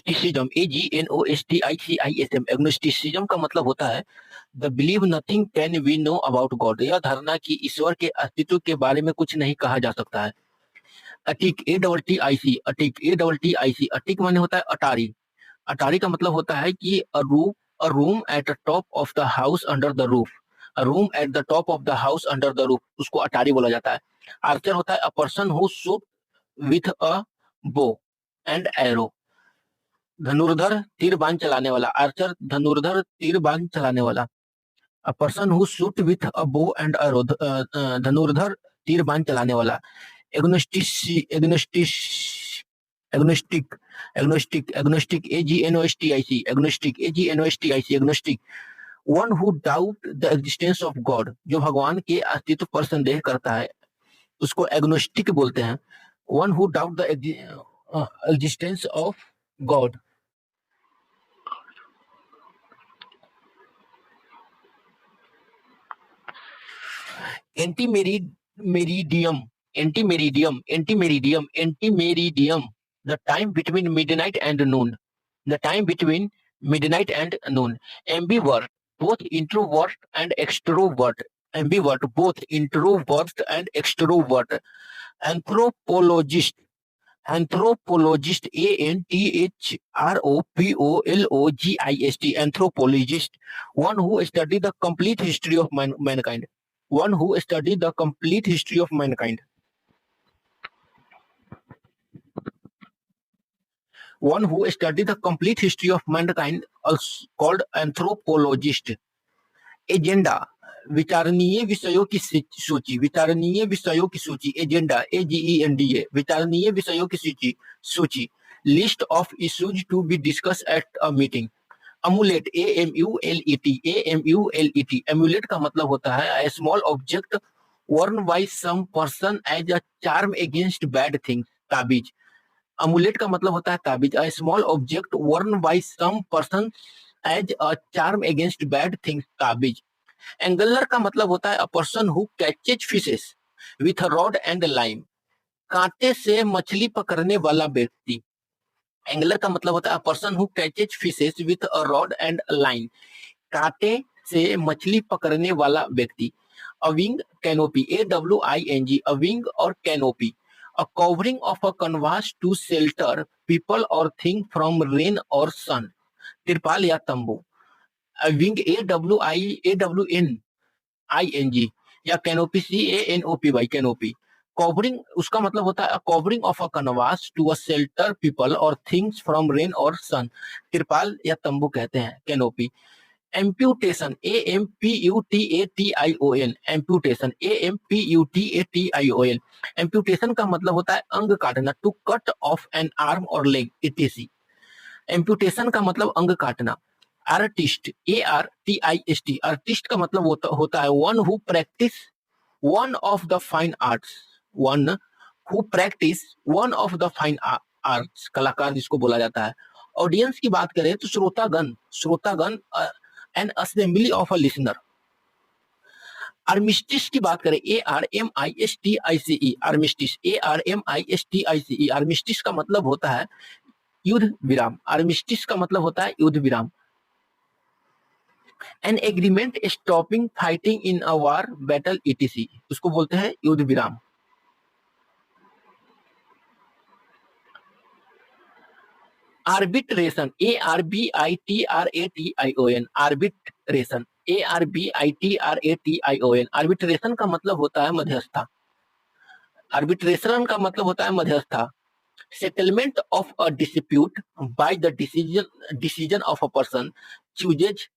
Agnosticism, AGNOSTICISM। Agnosticism का मतलब होता है the believe nothing can we know about God. यह धारणा कि ईश्वर के अस्तित्व के बारे में कुछ नहीं कहा जा सकता है। अटिक, ATTIC, अटिक, ATTIC। अटिक माने होता है अटारी। अटारी का मतलब होता है कि अ room at the top of the house under the roof. A room at the top of the house under the roof, उसको अटारी बोला जाता है। आर्चर होता है a person who shoot with a bow and arrow. धनुर्धर तीर बाण चलाने वाला। आर्चर धनुर्धर तीर बाण चलाने वाला। अ person who shoot with a bow and arrow, धनुर्धर तीर बाण चलाने वाला। Agnostic, agnostic, agnostic, agnostic, AGNOSTIC, agnostic, AGNOSTIC, agnostic. One who doubt the existence of God, जो भगवान के अस्तित्व पर संदेह करता है, उसको एग्नोस्टिक बोलते हैं। One who doubt the existence of God. Ante meridiem, ante meridiem, ante meridiem, ante meridiem. The time between midnight and noon, the time between midnight and noon। Ambivert, both introvert and extrovert। Ambivert, both introvert and extrovert। Anthropologist, anthropologist, ANTHROPOLOGIST, anthropologist। One who study the complete history of mankind। One who study the complete history of mankind। One who study the complete history of mankind, also called anthropologist। Agenda, विचारणीय विषयों की सूची, विचारणीय विषयों की सूची। Agenda, AGENDA, विचारणीय विषयों की सूची, सूची। List of issues to be discuss at a meeting. Amulet, AMULET, AMULET। Amulet का मतलब होता है a small object worn by some person as a charm against bad things. ताबीज। अमुलेट का मतलब होता है ताबीज, a small object worn by some person as a charm against bad things. ताबीज। एंगलर का मतलब होता है a person who catches fishes with a rod and line. कांटे से मछली पकड़ने वाला व्यक्ति। एंगलर का मतलब होता है a person who catches fishes with a rod and line. कांटे से मछली पकड़ने वाला व्यक्ति। Awning canopy, AWING, awning और canopy. A covering of a canvas to shelter people और थिंग फ्रॉम रेन और सन। तिरपाल या तंबू। अ विंग, AWING, या कैनोपी, CANOPY, कैनोपी। कवरिंग, उसका मतलब होता है covering of a canvas to a shelter people और थिंग्स फ्रॉम रेन और सन। तिरपाल या तंबू कहते हैं canopy. Amputation, AMPUTATION, amputation, AMPUTATION। Amputation का मतलब होता है अंग काटना, to cut off an arm और लेग, etc। एम्प्यूटेशन का मतलब अंग काटना। आर्टिस्ट, ARTIST, आर्टिस्ट का मतलब होता है one who practice one of the fine arts. One who practice one of the fine arts, कलाकार जिसको बोला जाता है। ऑडियंस की बात करें तो श्रोतागण, श्रोतागण, N assembly of a listener. Armistice की बात करें, ARMISTICE, आर्मिस्टिस, ARMISTICE। आर्मिस्टिस का मतलब होता है युद्ध विराम। आर्मिस्टिस का मतलब होता है युद्ध विराम। An agreement stopping fighting in a war, battle, etc, उसको बोलते हैं युद्ध विराम। Arbitration, ARBITRATION, arbitration, ARBITRATION। Arbitration का मतलब होता है मध्यस्थता। आर्बिट्रेशन का मतलब होता है मध्यस्थता। Settlement of a dispute by the decision of a person chooses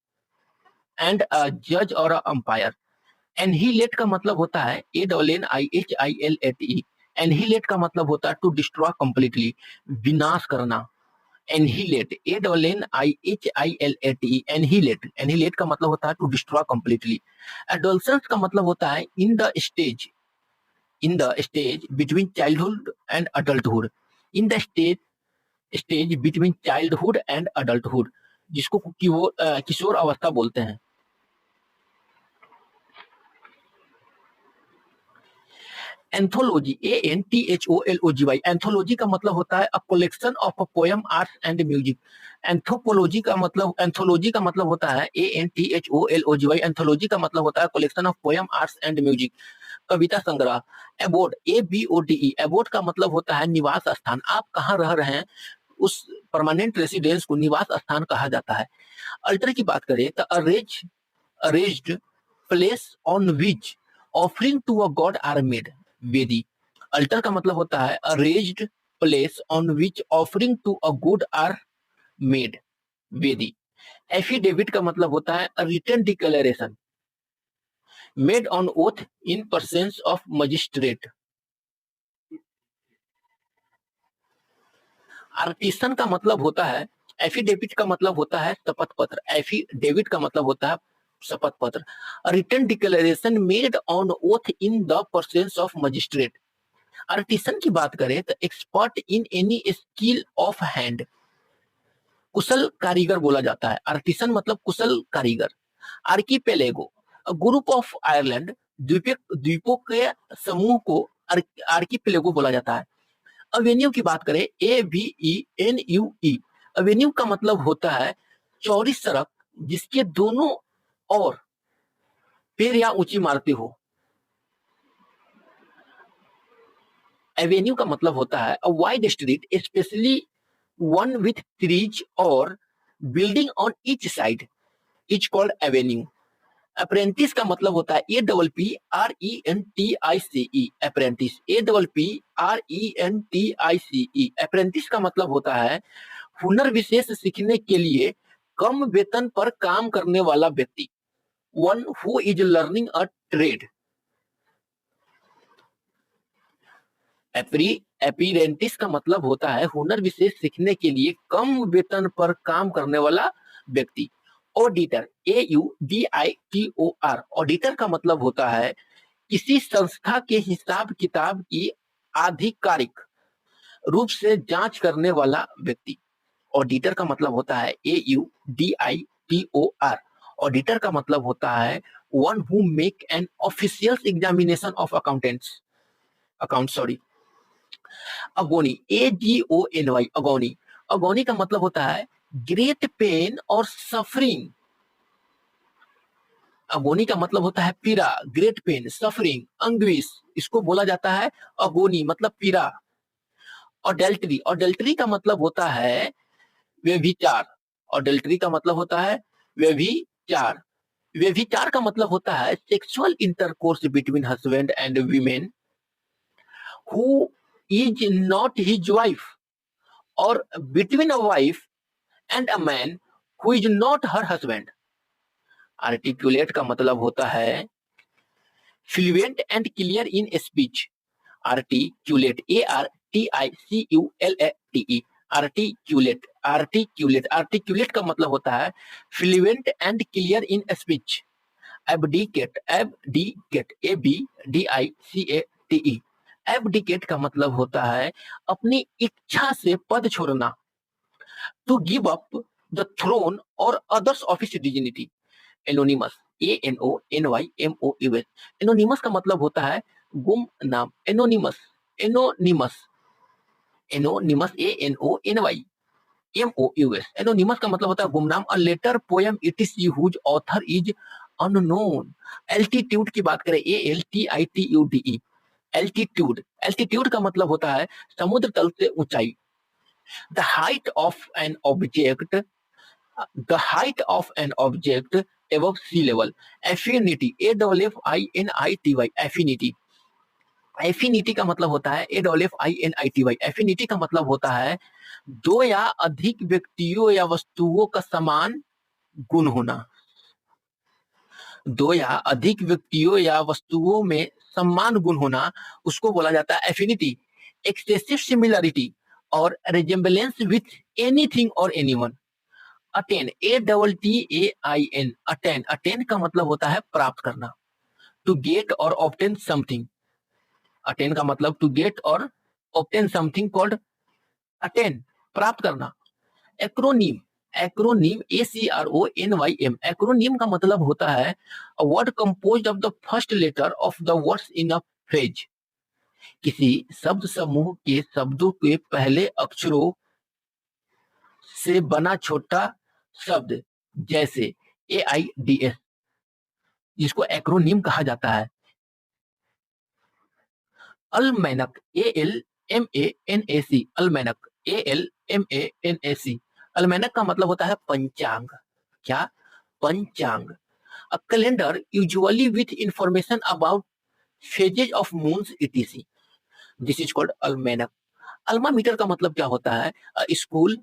and अ जज और अ अंपायर। एनहिलेट का मतलब होता है ANNIHILATE। एनहिलेट का मतलब होता है टू डिस्ट्रॉय कंप्लीटली, विनाश करना। Annihilate, ANNIHILATE, annihilate. एनहिलेट का मतलब होता है टू डिस्ट्रॉय कंप्लीटली। एडोलसेंस का मतलब होता है in the stage between childhood and adulthood. In the stage between childhood and adulthood, जिसको कि वो किशोर अवस्था बोलते हैं। एंथोलॉजी, ANTHOLOGY, एंथोलॉजी का मतलब होता है a collection of a poem, arts and music. Anthology का मतलब होता है ANTHOLOGY, एंथोलॉजी का मतलब होता है collection of poem, arts and music. कविता संग्रह। एबोर्ड, ABODE, एबोर्ड का मतलब होता है निवास स्थान। आप कहाँ रह रहे हैं उस परमानेंट रेसिडेंस को निवास स्थान कहा जाता है। अल्टर की बात करें तो arranged place on which offering to a god are made, वेदी। अल्टर का मतलब होता है arranged place on which offering to a god are made, वेदी। एफिडेविट का मतलब होता है written declaration made on oath in presence of magistrate. Artisan का मतलब होता है, एफिडेविट का मतलब होता है शपथ पत्र, एफिडेविट का मतलब होता है शपथ पत्र। Written declaration made on oath in the presence of magistrate. Artisan की बात करें तो expert in any skill of hand, कुशल कारीगर बोला जाता है। आर्टिसन मतलब कुशल कारीगर। आर्कीपेलेगो, ग्रुप ऑफ आयरलैंड, द्वीपों के समूह को आर्कीपेलेगो बोला जाता है। अवेन्यू की बात करें, AVENUE, अवेन्यू का मतलब होता है चौड़ी सड़क जिसके दोनों ओर पेड़ या ऊंची इमारतें हो। एवेन्यू का मतलब होता है a wide street specially one with trees और building on each side is called avenue. Apprentice का मतलब होता है APPRENTICE, अप्रेंटिस, APPRENTICE। अप्रेंटिस का मतलब होता है हुनर विशेष सीखने के लिए कम वेतन पर काम करने वाला व्यक्ति, one who is learning a trade. Apprentice का मतलब होता है हुनर विशेष सीखने के लिए कम वेतन पर काम करने वाला व्यक्ति। ऑडिटर, AUDITOR, ऑडिटर का मतलब होता है किसी संस्था के हिसाब किताब की आधिकारिक रूप से जांच करने वाला व्यक्ति। ऑडिटर का मतलब होता है AUDITOR, ऑडिटर का मतलब होता है one who make an official examination of account, sorry. Agony, AGONY, agony, agony का मतलब होता है ग्रेट पेन और सफरिंग। अगोनी का मतलब होता है पीड़ा, ग्रेट पेन, सफरिंग, अंग्विश, इसको बोला जाता है अगोनी मतलब पीड़ा। अडल्ट्री, अडल्ट्री का मतलब होता है व्यभिचार, अडल्ट्री का मतलब होता है व्यभिचार। व्यभिचार का मतलब होता है sexual intercourse between husband and women who is not his wife, और between a wife and a man who is not her husband. Articulate का मतलब होता है fluent and clear in speech. Articulate, ARTICULATE, articulate, articulate, articulate का मतलब होता है fluent and clear in speech. Abdicate, abdicate, ABDICATE, abdicate का मतलब होता है अपनी इच्छा से पद छोड़ना। To give up the throne और others of his dignity. Anonymous, ANONYMOUS, anonymous का मतलब होता है गुमनाम। Anonymous, anonymous, anonymous, ANONYMOUS, anonymous का मतलब होता है गुमनाम। A letter poem ETC whose author is unknown. Altitude की बात करें, ALTITUDE, एल्टीट्यूड, एल्टीट्यूड का मतलब होता है समुद्र तल से ऊंचाई। The height of an object, the height of an object above sea level। Affinity, AFFINITY, affinity, affinity का मतलब होता है AFFINITY, एफिनिटी का मतलब होता है दो या अधिक व्यक्तियों या वस्तुओं का समान गुण होना। दो या अधिक व्यक्तियों या वस्तुओं में समान गुण होना उसको बोला जाता है एफिनिटी। एक्सेसिव सिमिलरिटी और रिजेम्बलेंस विथ एनीथिंग और anyone. Attain, ATTAIN, attain, attain का मतलब होता है प्राप्त करना। टू गेट और ऑब्टेन समथिंग, अटेन का मतलब टू गेट और ऑब्टेन समथिंग कॉल्ड अटेन, प्राप्त करना। एक्रोनीम, एक्रोनीम, ACRONYM, एक्रोनीम का मतलब होता है a word composed of the first letter of the words in a phrase. किसी शब्द समूह के शब्दों के पहले अक्षरों से बना छोटा शब्द, जैसे AIDS, जिसको एक्रोनिम कहा जाता है। अलमैनक, ALMANAC, अलमैनक, ALMANAC। अलमैनक का मतलब होता है पंचांग। क्या? पंचांग। A calendar usually with information about phases of moons etc. This is called almanac. Alma mater का मतलब क्या होता है? स्कूल,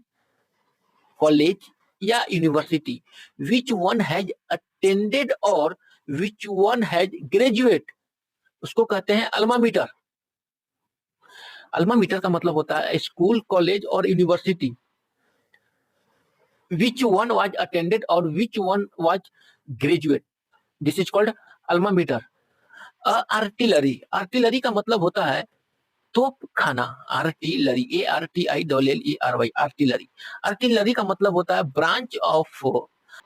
कॉलेज या university which one has attended और विच वन हैज ग्रेजुएट, उसको कहते हैं अल्मा मीटर। अल्मा मीटर का मतलब होता है स्कूल, कॉलेज और university which one was attended और which one was graduate, this is called alma mater. Artillery, artillery का मतलब होता है तोप खाना। Artillery, ARTILLERY, artillery. आर्टिलरी का मतलब होता है branch of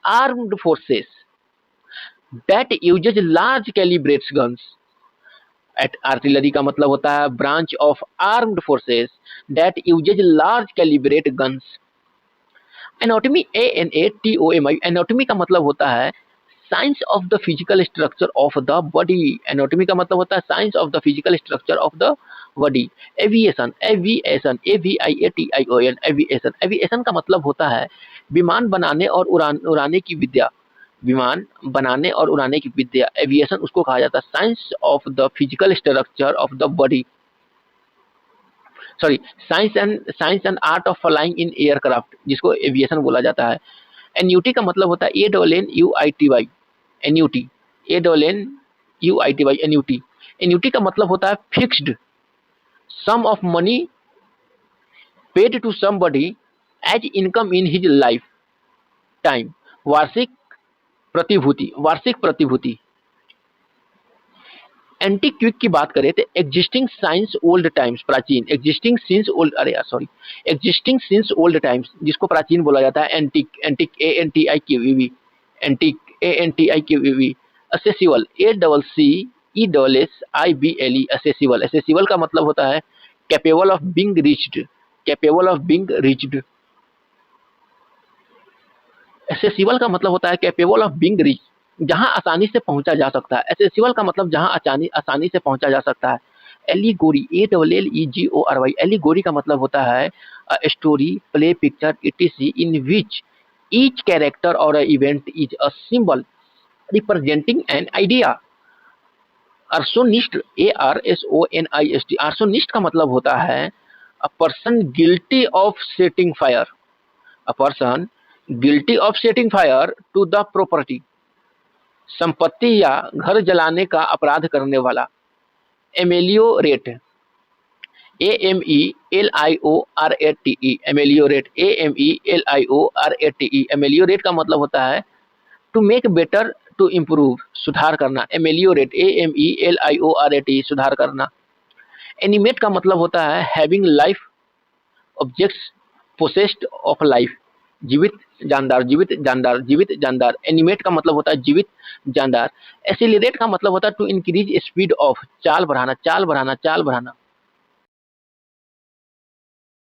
armed forces that uses large calibrates guns. Artillery का मतलब होता है branch of armed forces that uses large calibrate guns. Anatomy, ANATOMY, anatomy का मतलब होता है science of the physical structure of the body. Anatomy का मतलब होता है science of the physical structure of the body. Aviation, AVIATION, aviation. Aviation का मतलब होता है विमान बनाने और उड़ाने की विद्या। विमान बनाने और उड़ाने की विद्या, एविएशन उसको कहा जाता है। Science of the physical structure of the body, sorry, science and art of flying in aircraft, जिसको एविएशन बोला जाता है। एन्यूटी का मतलब होता है ANNUITY, annuity, ANNUITY, annuity. Annuity का मतलब होता है fixed sum of money paid to somebody as income in his life time, वार्षिक प्रतिभूति, वार्षिक प्रतिभूति। एंटीक्विक की बात करें तो एग्जिस्टिंग साइंस ओल्ड टाइम्स, प्राचीन। Existing since old, existing since old times, जिसको प्राचीन बोला जाता है। Antique, antique, ANTIQUV, antique, ANTIQUV। Accessible, ACCESSIBLE, accessible. Accessible का मतलब होता है capable of being reached, capable of being reached. Accessible का मतलब होता है कैपेबल ऑफ बीइंग रीच, जहां आसानी से पहुंचा जा सकता है। एक्सेसिबल का मतलब जहां आसानी से पहुंचा जा सकता है। एलिगोरी, ALLEGORY, एलिगोरी का मतलब होता है story, play, picture etc in which each character और event is a symbol representing an idea. Arsonist, ARSONIST, arsonist का मतलब होता है a person guilty of setting fire, a person guilty of setting fire to the property, संपत्ति या घर जलाने का अपराध करने वाला। एमेलियोरेट, AMELIORATE, एमेलियोरेट, AMELIORATE, एमेलियोरेट का मतलब होता है to make better, to improve, सुधार करना। एमेलियोरेट, AMELIORATE, सुधार करना। एनिमेट का मतलब होता है having life objects possessed of life, जीवित जानदार, जीवित जानदार, जीवित जानदार। एनिमेट का मतलब होता है जीवित जानदार। एसिलरेट का मतलब होता है टू इंक्रीज स्पीड ऑफ, चाल बढ़ाना, चाल बढ़ाना, चाल बढ़ाना।